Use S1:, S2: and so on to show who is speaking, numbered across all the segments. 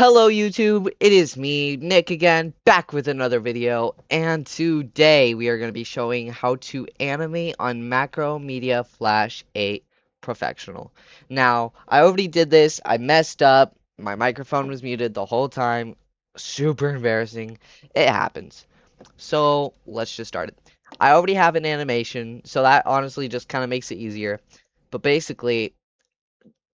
S1: Hello YouTube, it is me, Nick again, back with another video, and today we are going to be showing how to animate on Macromedia Flash 8 Professional. Now, I already did this, I messed up, my microphone was muted the whole time, super embarrassing, it happens. So, let's just start it. I already have an animation, so that honestly just kind of makes it easier, but basically,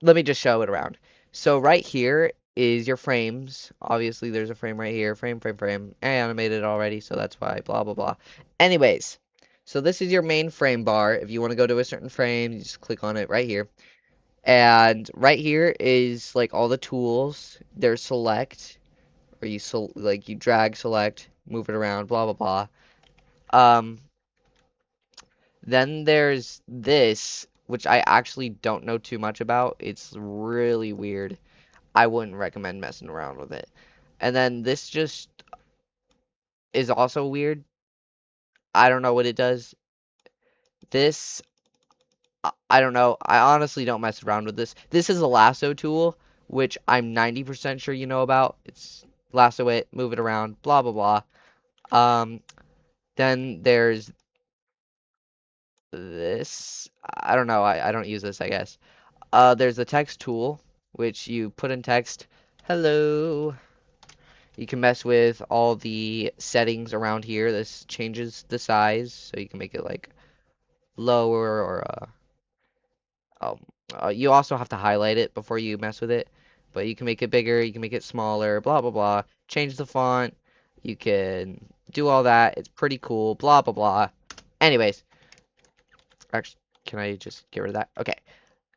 S1: let me just show it around. So right here is your frames. Obviously, there's a frame right here. Frame. I animated already, so that's why, blah, blah, blah. Anyways, so this is your main frame bar. If you want to go to a certain frame, you just click on it right here. And right here is like all the tools. There's select, or you drag select, move it around, blah, blah, blah. Um, then there's this, which I actually don't know too much about. It's really weird. I wouldn't recommend messing around with it. And then this just is also weird. I don't know what it does. This, I don't know. I honestly don't mess around with this. This is a lasso tool, which I'm 90% sure you know about. It's lasso it, move it around, blah, blah, blah. Um, then there's this. I don't know. I don't use this, I guess. There's the text tool, which you put in text, hello. You can mess with all the settings around here. This changes the size, so you can make it like lower or um, you also have to highlight it before you mess with it. But you can make it bigger, you can make it smaller, blah blah blah. Change the font. You can do all that. It's pretty cool, blah blah blah. Anyways, actually, can I just get rid of that? Okay.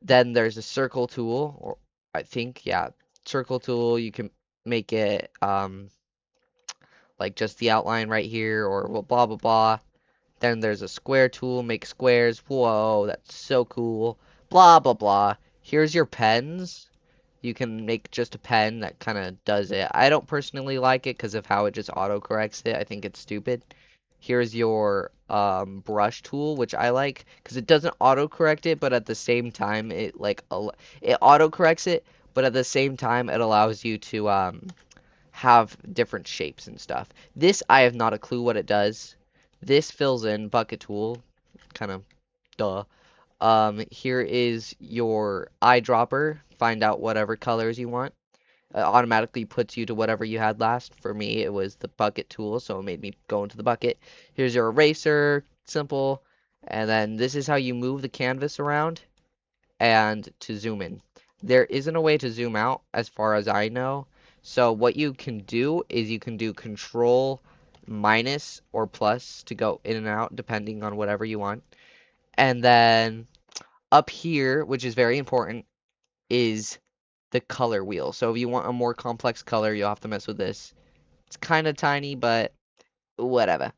S1: Then there's a circle tool, or I think, yeah, circle tool. You can make it like just the outline right here, or well, blah blah blah. Then there's a square tool, make squares. Whoa, that's so cool. Blah blah blah. Here's your pens. You can make just a pen that kind of does it. I don't personally like it because of how it just autocorrects it. I think it's stupid. Here's your brush tool, which I like because it doesn't autocorrect it, but at the same time it autocorrects it, but at the same time it allows you to have different shapes and stuff. This, I have not a clue what it does. This fills in bucket tool, kind of duh. Here is your eyedropper. Find out whatever colors you want. It automatically puts you to whatever you had last. For me, it was the bucket tool, so it made me go into the bucket. Here's your eraser, simple. And then this is how you move the canvas around and to zoom in. There isn't a way to zoom out as far as I know. So what you can do is you can do control minus or plus to go in and out depending on whatever you want. And then up here, which is very important, is the color wheel. So if you want a more complex color, you'll have to mess with this. It's kind of tiny, but whatever.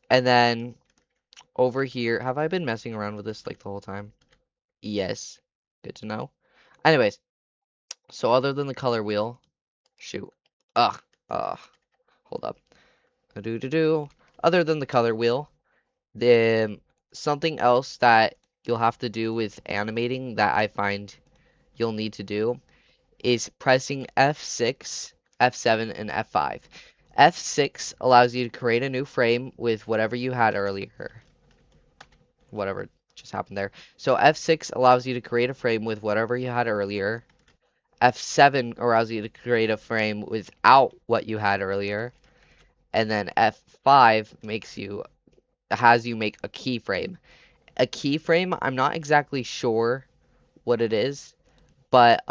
S1: And then over here, have I been messing around with this like the whole time? Yes. Good to know. Anyways, so other than the color wheel, shoot. Ugh. Ugh. Hold up. Do do do. Other than the color wheel, the something else that you'll have to do with animating that I find you'll need to do is pressing F6, F7, and F5. F6 allows you to create a new frame with whatever you had earlier. Whatever just happened there. So F6 allows you to create a frame with whatever you had earlier. F7 allows you to create a frame without what you had earlier. And then F5 has you make a keyframe. A keyframe, I'm not exactly sure what it is, but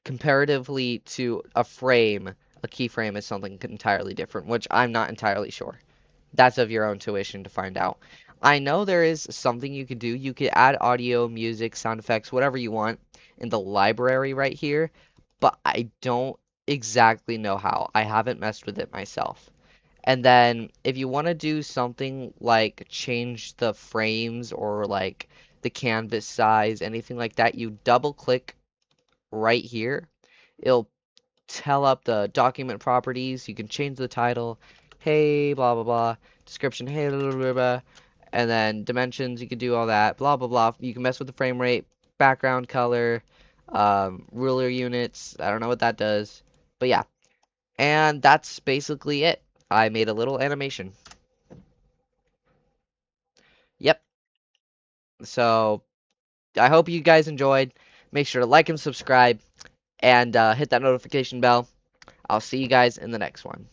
S1: comparatively to a frame, a keyframe is something entirely different, which I'm not entirely sure. That's of your own tuition to find out. I know there is something you could do. You could add audio, music, sound effects, whatever you want in the library right here, but I don't exactly know how. I haven't messed with it myself. And then if you want to do something like change the frames or like the canvas size, anything like that, you double click right here. It'll tell up the document properties. You can change the title. Hey, blah, blah, blah. Description. Hey, blah, blah, blah, blah. And then dimensions. You can do all that. Blah, blah, blah. You can mess with the frame rate, background color. ruler units. I don't know what that does, but yeah. And that's basically it. I made a little animation. Yep. So I hope you guys enjoyed. Make sure to like and subscribe and hit that notification bell. I'll see you guys in the next one.